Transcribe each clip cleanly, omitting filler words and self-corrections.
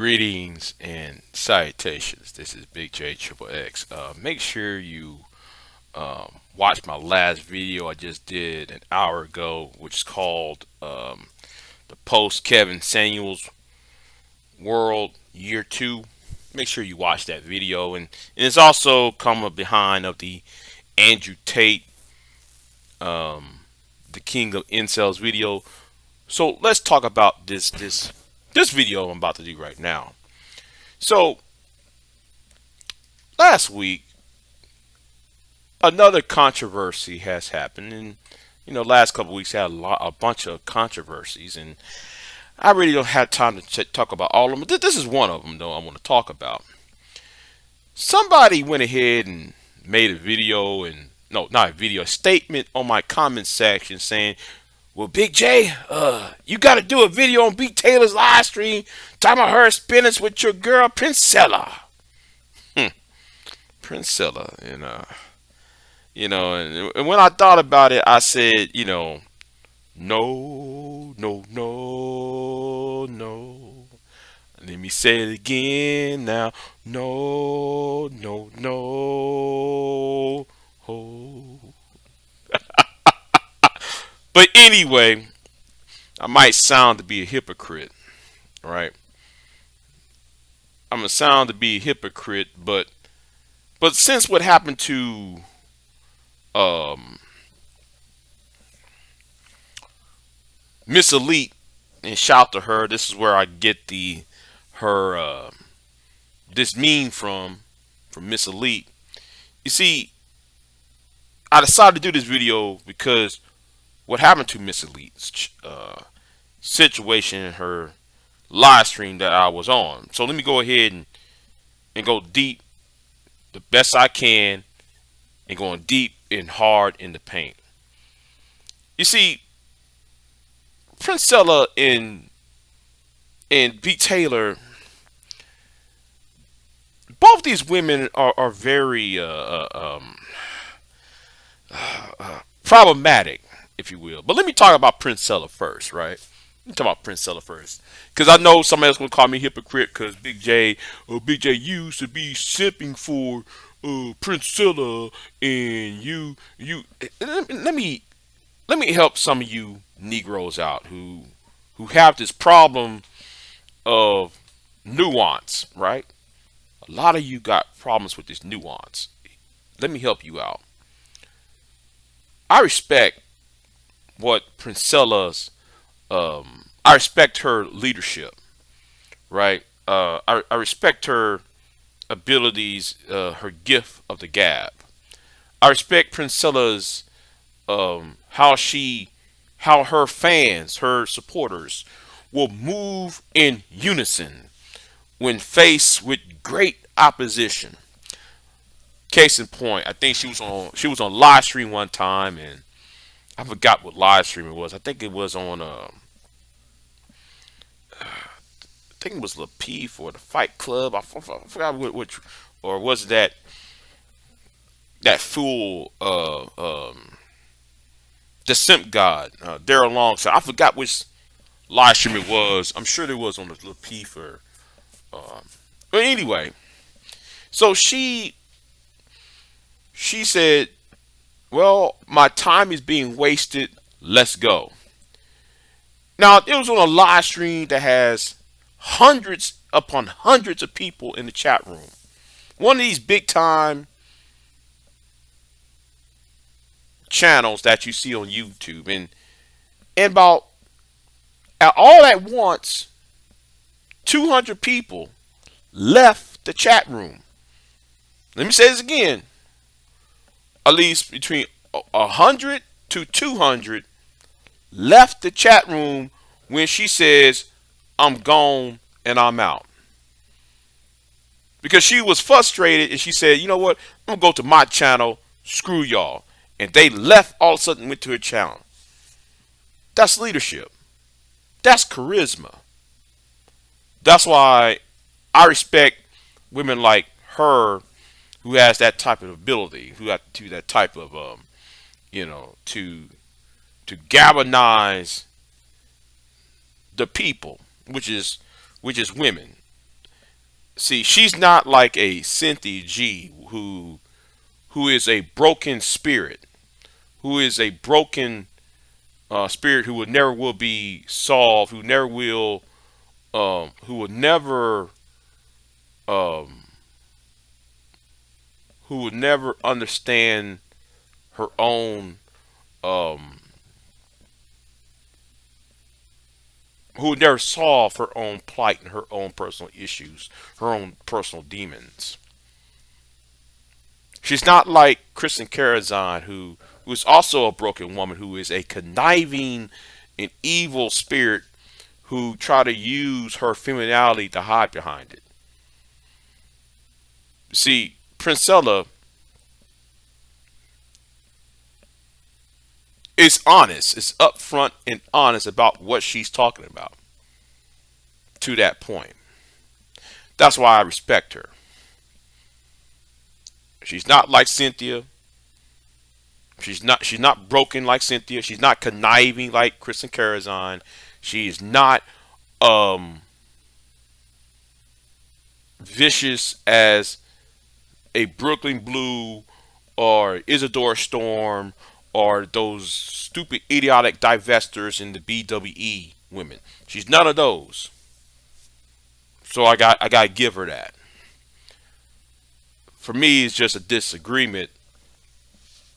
Greetings and salutations. This is BIGJXXX. Make sure you watch my last video I just did an hour ago, which is called the Post Kevin Samuels World Year 2. Make sure you watch that video, and it's also coming behind of the Andrew Tate, the King of Incels video. So let's talk about this video I'm about to do right now. So last week, another controversy has happened, and last couple weeks had a bunch of controversies, and I really don't have time to talk about all of them. But this is one of them, though. I want to talk about. Somebody went ahead and made a video, and no, not a video, a statement on my comment section saying, "Well, Big J, you got to do a video on B Taylor's live stream talking about her spinach with your girl Princella." Princella, and when I thought about it, I said, no, no, no, no. Let me say it again now. No, no, no. Oh. But anyway, I might sound to be a hypocrite, right? I'm gonna sound to be a hypocrite, but since what happened to um Miss Elite, and shout to her. This is where I get the her this meme from Miss Elite. You see, I decided to do this video because what happened to Miss Elite's situation in her live stream that I was on. So let me go ahead and go deep the best I can, and going deep and hard in the paint. You see, Princella and B Taylor, both these women are very problematic, if you will. But let me talk about Princella first, right? Let me talk about Princella first, because I know somebody else gonna call me a hypocrite because Big J used to be sipping for Princella, and let me help some of you Negroes out who have this problem of nuance, right? A lot of you got problems with this nuance. Let me help you out. I respect what Princella's I respect her leadership, right? I respect her abilities, her gift of the gab. I respect Princella's how her fans, her supporters, will move in unison when faced with great opposition. Case in point, I think she was on live stream one time, and I forgot what live stream it was. I think it was on I think it was Lapeef or the Fight Club. I forgot which, or was that fool the Simp God, Daryl Longshot. I forgot which live stream it was. I'm sure it was on the Lapeef or. But anyway, so she said, "Well, my time is being wasted. Let's go." Now it was on a live stream that has hundreds upon hundreds of people in the chat room. One of these big time channels that you see on YouTube, and about all at once, 200 people left the chat room. Let me say this again. At least between 100 to 200 left the chat room when she says, "I'm gone and I'm out." Because she was frustrated and she said, "You know what? I'm going to go to my channel. Screw y'all." And they left all of a sudden, went to her channel. That's leadership. That's charisma. That's why I respect women like her who has that type of ability, who have to that type of to galvanize the people, which is women. See, she's not like a Cynthia G who is a broken spirit, who is a broken spirit who would never will be solved, who would never, um, who would never understand her own, um, who would never solve her own plight and her own personal issues, her own personal demons. She's not like Kristen Karazan, who is also a broken woman, who is a conniving and evil spirit who try to use her femininity to hide behind it. See, Princella is honest, is upfront and honest about what she's talking about to that point. That's why I respect her. She's not like Cynthia. She's not broken like Cynthia. She's not conniving like Kristen Karazan. She is not um vicious as a Brooklyn Blue or Isadora Storm or those stupid idiotic divestors in the BWE women. She's none of those. So I got to give her that. For me, it's just a disagreement,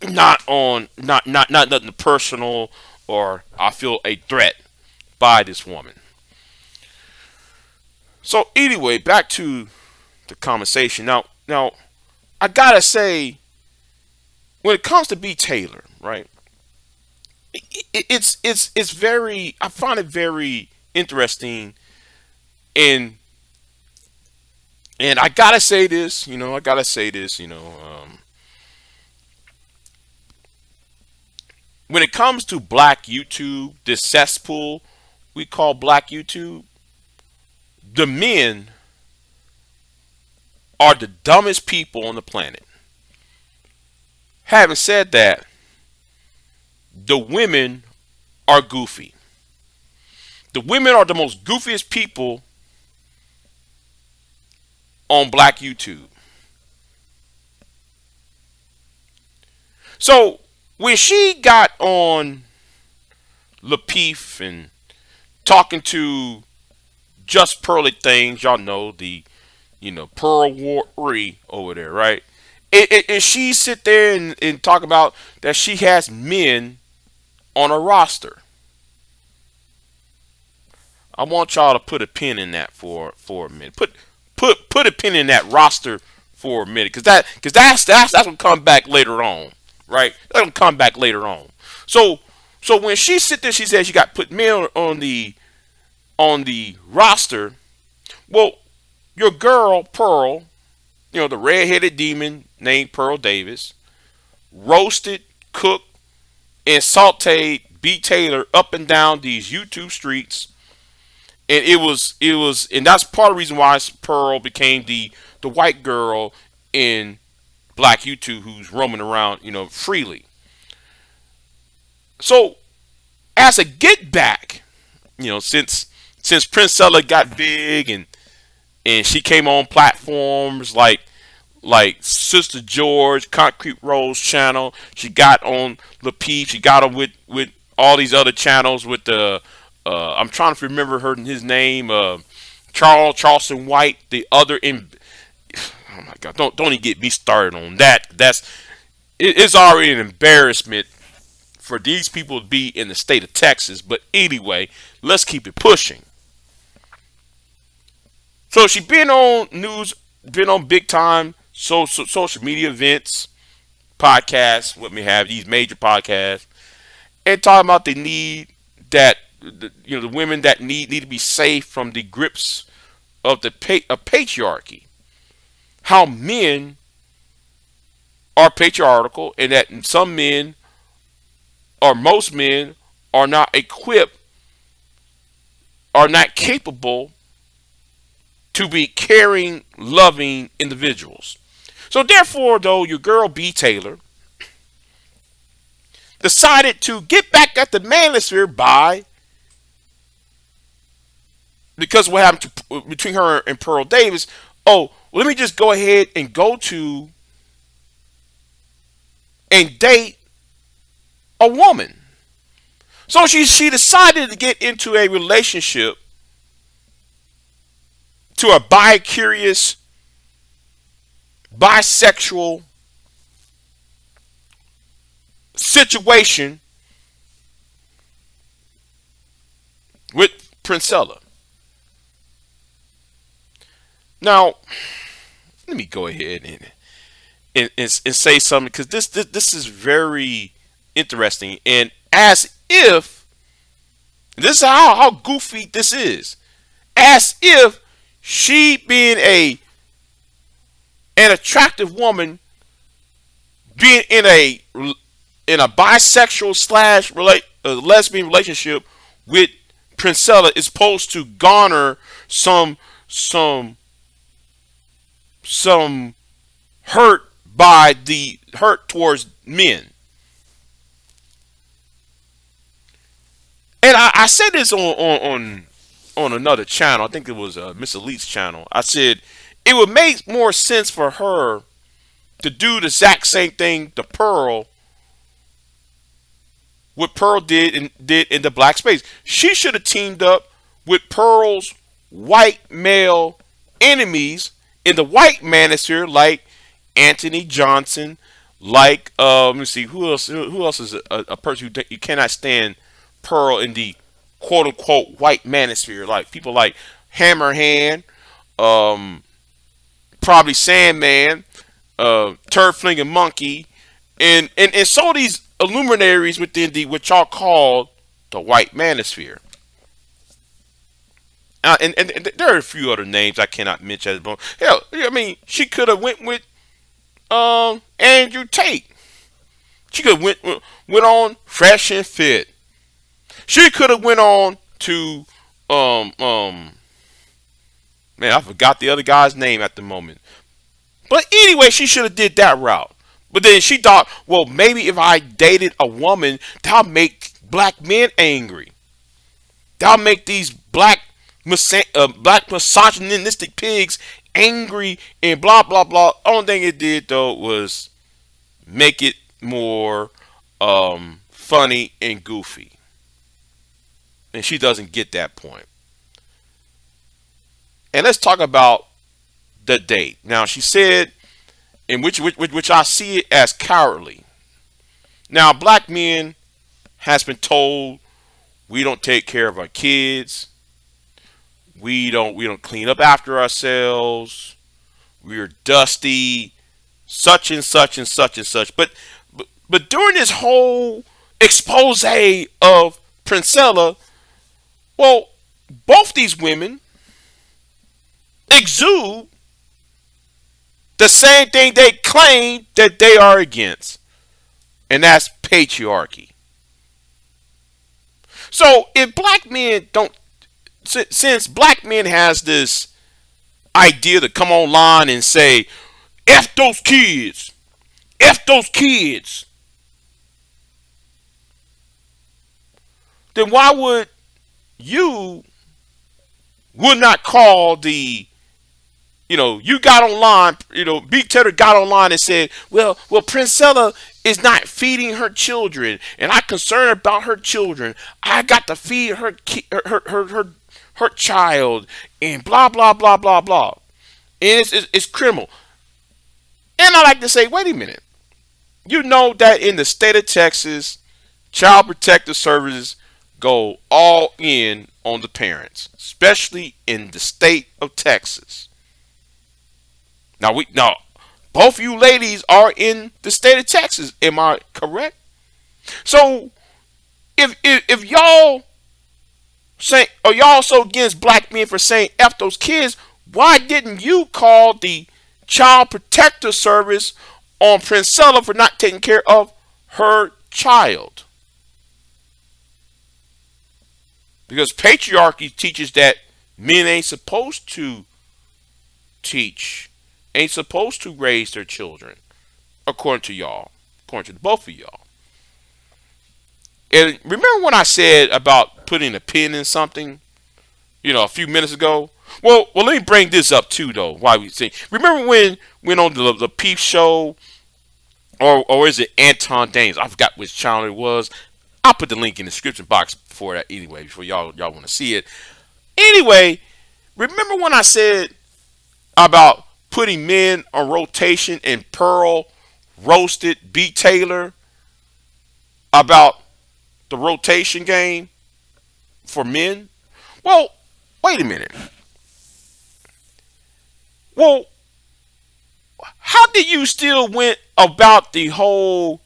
not nothing personal, or I feel a threat by this woman. So anyway, back to the conversation. Now I gotta say, when it comes to B Taylor, right? It's very, I find it very interesting, and and I gotta say this, when it comes to Black YouTube, this cesspool we call Black YouTube, the men are the dumbest people on the planet. Having said that, the women are goofy. The women are the most goofiest people on Black YouTube. So when she got on Lapeef and talking to Just Pearly Things, y'all know Pearl Warry over there, right? And she sit there and talk about that she has men on a roster. I want y'all to put a pin in that for a minute. Put a pin in that roster for a minute, because that's gonna come back later on, right? That's gonna come back later on. So when she sit there, she says she got put men on the roster. Well, your girl Pearl, the redheaded demon named Pearl Davis, roasted, cooked, and sauteed B Taylor up and down these YouTube streets, and and that's part of the reason why Pearl became the white girl in Black YouTube who's roaming around, freely. So as a get back, since Princella got big and she came on platforms like Sister George, Concrete Rose channel. She got on Lapeef. She got on with all these other channels with the I'm trying to remember his name, Charleston White, the other in. Oh my God! Don't even get me started on that. It's already an embarrassment for these people to be in the state of Texas. But anyway, let's keep it pushing. So she been on news, been on big time social media events, podcasts, what may have these major podcasts, and talking about the need that the women that need to be safe from the grips of of patriarchy. How men are patriarchal, and that some men or most men are not equipped, are not capable to be caring, loving individuals. So therefore, though, your girl B Taylor decided to get back at the manosphere because what happened between her and Pearl Davis, oh, well, let me just go ahead and go to and date a woman. So she decided to get into a relationship to a bi-curious, bisexual situation with Princella. Now, let me go ahead and say something, because this is very interesting, and as if this is how goofy this is, as if she being an attractive woman, being in a bisexual slash lesbian relationship with Princella is supposed to garner some hurt by the hurt towards men. And I said this on another channel. I think it was Miss Elite's channel. I said it would make more sense for her to do the exact same thing to Pearl, what Pearl did in the black space. She should have teamed up with Pearl's white male enemies in the white manosphere, like Anthony Johnson, like let me see, who else is a person who you cannot stand Pearl in the quote unquote white manosphere, like people like Hammerhand, probably Sandman, Turd Flinging Monkey, and so these illuminaries within the what y'all call the white manosphere. And there are a few other names I cannot mention at the moment. Hell, I mean, she could have went with Andrew Tate. She could have went on Fresh and Fit. She could have went on to man, I forgot the other guy's name at the moment. But anyway, she should have did that route. But then she thought, well, maybe if I dated a woman, that'll make black men angry. That'll make these black misogynistic pigs angry and blah blah blah. Only thing it did though was make it more funny and goofy. And she doesn't get that point. And let's talk about the date. Now she said, in which I see it as cowardly. Now black men has been told we don't take care of our kids. We don't clean up after ourselves. We're dusty, such and such and such and such. But during this whole expose of Princella, well, both these women exude the same thing they claim that they are against, and that's patriarchy. So if black men don't, since black men has this idea to come online and say, F those kids, F those kids, then why would not call the, you got online, BigJXXX got online and said, well, Princella is not feeding her children, and I'm concerned about her children. I got to feed her child, and blah blah blah blah blah, and it's criminal. And I like to say, wait a minute, you know that in the state of Texas, Child Protective Services go all in on the parents, especially in the state of Texas. Now both you ladies are in the state of Texas. Am I correct? So if y'all say, are y'all so against black men for saying F those kids, why didn't you call the Child Protective Service on Princella for not taking care of her child? Because patriarchy teaches that men ain't supposed to teach, ain't supposed to raise their children, according to y'all, according to both of y'all. And remember when I said about putting a pin in something, a few minutes ago? Well, let me bring this up too, though. Why we say? Remember when on the Peep show, or is it Anton Dames? I forgot which channel it was. I'll put the link in the description box before that anyway, before y'all want to see it. Anyway, remember when I said about putting men on rotation and Pearl roasted B Taylor about the rotation game for men? Well, wait a minute. Well, how did you still went about the whole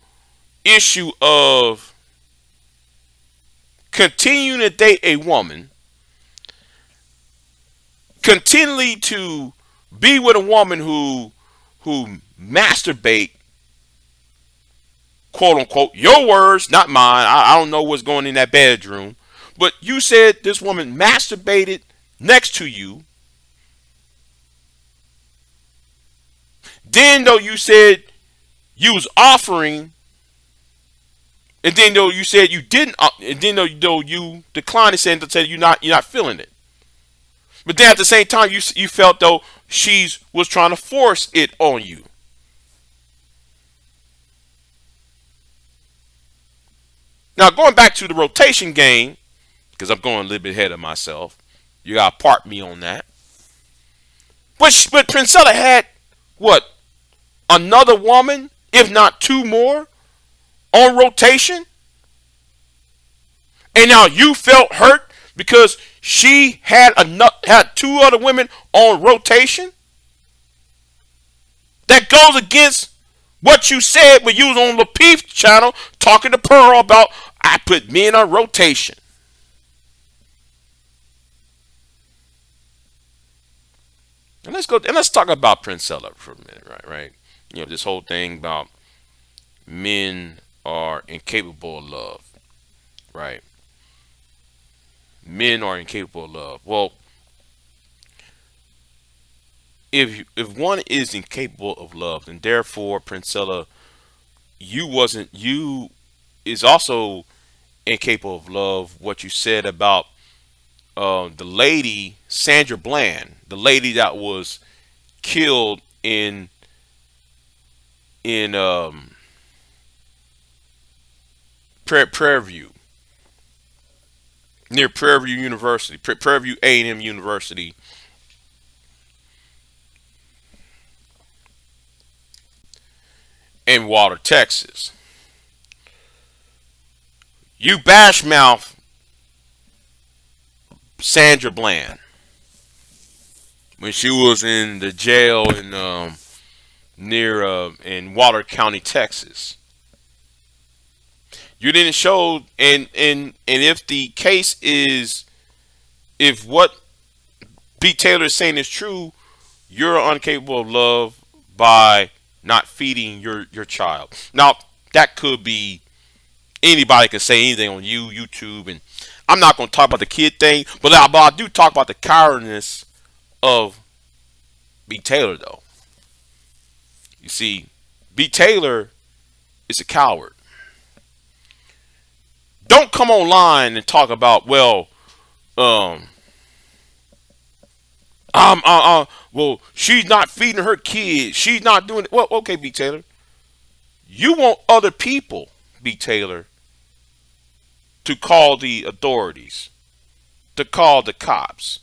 issue of continuing to date a woman, continually to be with a woman who masturbate, quote unquote, your words, not mine. I don't know what's going in that bedroom, but you said this woman masturbated next to you. Then though you said you was offering, and then though you said you didn't, and then though you declined and said you're not feeling it. But then at the same time you felt though she was trying to force it on you. Now going back to the rotation game, because I'm going a little bit ahead of myself. You gotta part me on that. But Princella had what, another woman, if not two more, on rotation, and now you felt hurt because she had two other women on rotation. That goes against what you said when you was on Lapeef channel talking to Pearl about I put men on rotation. And let's talk about Princella for a minute, right? You know, this whole thing about men are incapable of love, right? Men are incapable of love. Well, if one is incapable of love, then therefore, Princella, you is also incapable of love. What you said about the lady Sandra Bland, the lady that was killed in Prairie View, near Prairie View University, Prairie View A&M University, in Water, Texas. You bash mouth Sandra Bland when she was in the jail in near in Water County, Texas. You didn't show, and if the case is, if what B. Taylor is saying is true, you're incapable of love by not feeding your child. Now that could be, anybody can say anything on YouTube, and I'm not going to talk about the kid thing, but I do talk about the cowardness of B. Taylor, though. You see, B. Taylor is a coward. Don't come online and talk about, well, well, she's not feeding her kids. She's not doing it. Well, okay, B. Taylor. You want other people, B. Taylor, to call the authorities, to call the cops,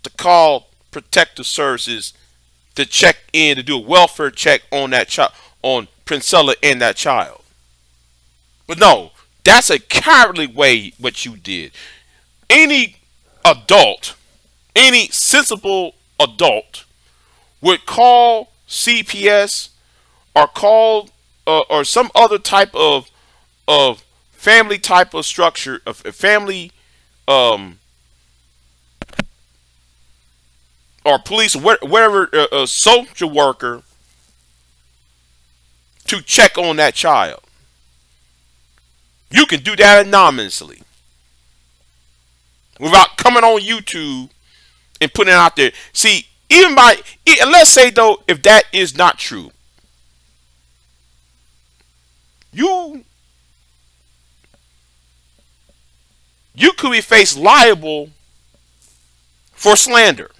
to call protective services, to check in, to do a welfare check on that child, on Princella and that child. But no, that's a cowardly way what you did. Any adult, any sensible adult would call CPS or call or some other type of family type of structure, of a family or police, whatever, a social worker, to check on that child. You can do that anonymously without coming on YouTube and putting it out there. See, even let's say though, if that is not true, you could be faced liable for slander.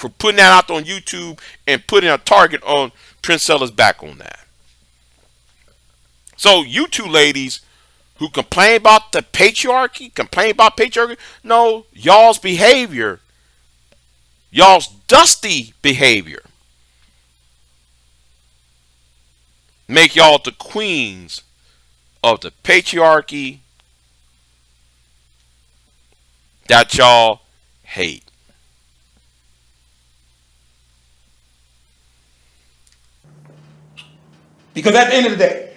for putting that out on YouTube and putting a target on Princella's back on that. So you two ladies who complain about the patriarchy, no, y'all's behavior, y'all's dusty behavior, make y'all the queens of the patriarchy that y'all hate. Because at the end of the day,